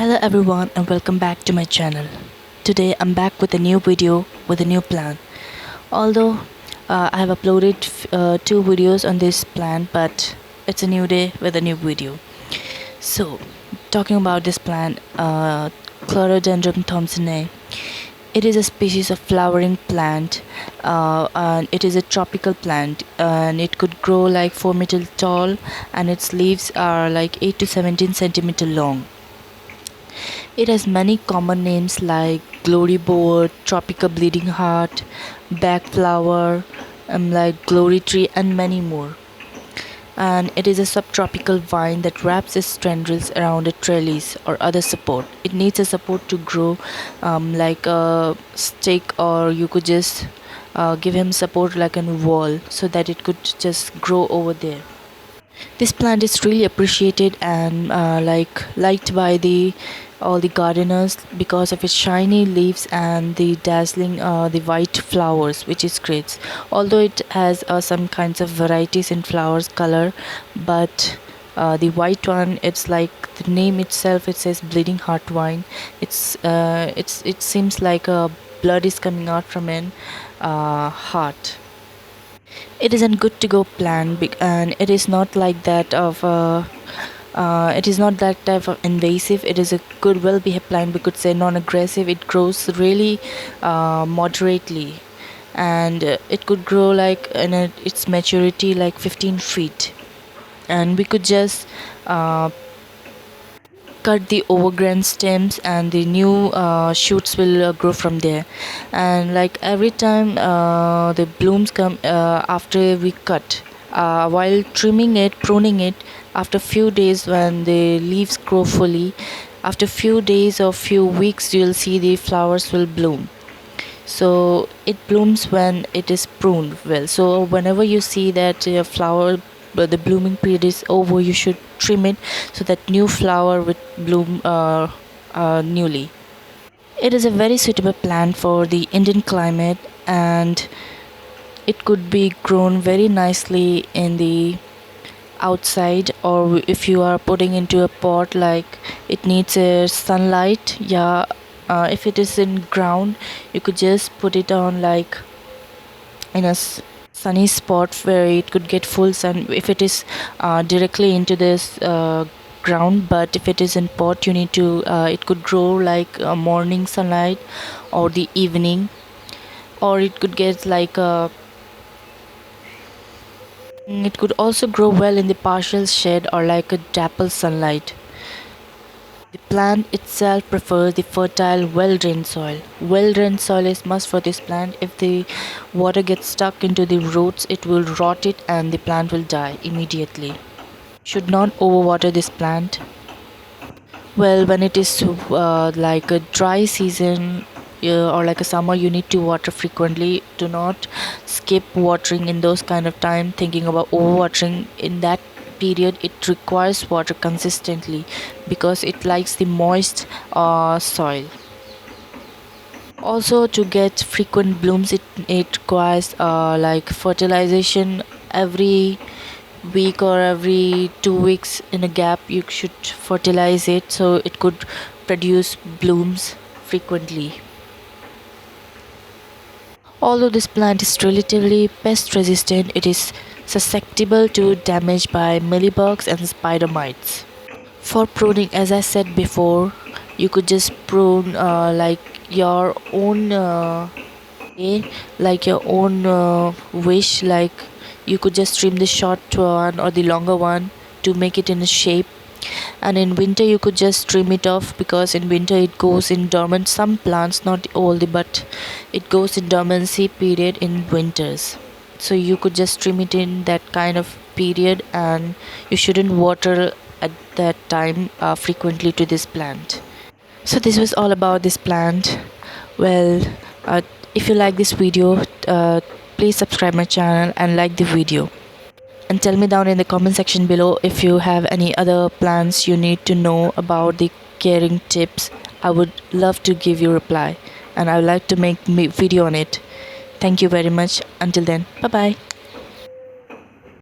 Hello everyone and welcome back to my channel. Today I'm back with a new video with a new plant. Although I have uploaded two videos on this plant, but it's a new day with a new video. So talking about this plant, Clereodendrum thompsoni. It is a species of flowering plant and it is a tropical plant, and it could grow like 4 meters tall, and its leaves are like 8 to 17 centimeter long. It has many common names like glory board, tropical bleeding heart, backflower, like glory tree, and many more. And it is a subtropical vine that wraps its tendrils around a trellis or other support. It needs a support to grow, like a stick, or you could just give him support like a wall so that it could just grow over there. This plant is really appreciated and liked by all the gardeners because of its shiny leaves and the dazzling the white flowers, which is great. Although it has some kinds of varieties in flowers color, but the white one, it's like the name itself, it says bleeding heart vine. It seems like blood is coming out from an heart. It is a good to go plant, and it is not like that of it is not that type of invasive. It is a good, well behaved plant, we could say, non-aggressive. It grows really moderately, and it could grow like in its maturity like 15 feet, and we could just cut the overgrown stems, and the new shoots will grow from there. And like every time the blooms come after we cut, while trimming it, pruning it, after few days when the leaves grow fully, after few days or few weeks, you'll see the flowers will bloom. So it blooms when it is pruned well. So whenever you see that flower, but the blooming period is over, you should trim it so that new flower would bloom newly. It is a very suitable plant for the Indian climate, and it could be grown very nicely in the outside, or if you are putting into a pot, like it needs a sunlight. Yeah, if it is in ground, you could just put it on like in a sunny spot where it could get full sun if it is directly into this ground. But if it is in pot, you need to it could grow like morning sunlight or the evening, or it could get like it could also grow well in the partial shade or like a dapple sunlight. The plant itself prefers the fertile, well-drained soil. Well-drained soil is must for this plant. If the water gets stuck into the roots, it will rot it and the plant will die immediately. Should not overwater this plant. Well, when it is like a dry season or like a summer, you need to water frequently. Do not skip watering in those kind of time, thinking about overwatering. In that period, it requires water consistently because it likes the moist soil. Also, to get frequent blooms, it requires like fertilization every week or every 2 weeks. In a gap, you should fertilize it so it could produce blooms frequently. Although this plant is relatively pest resistant, it is susceptible to damage by mealybugs and spider mites. For pruning, as I said before, you could just prune like your own like your own wish. Like you could just trim the short one or the longer one to make it in a shape. And in winter, you could just trim it off, because in winter it goes in dormant. Some plants, not all but it goes in dormancy period in winters, so you could just trim it in that kind of period, and you shouldn't water at that time frequently to this plant. So this was all about this plant. Well, if you like this video, please subscribe my channel and like the video, and tell me down in the comment section below if you have any other plants you need to know about the caring tips. I would love to give you reply, and I would like to make video on it. Thank you very much. Until then, bye bye.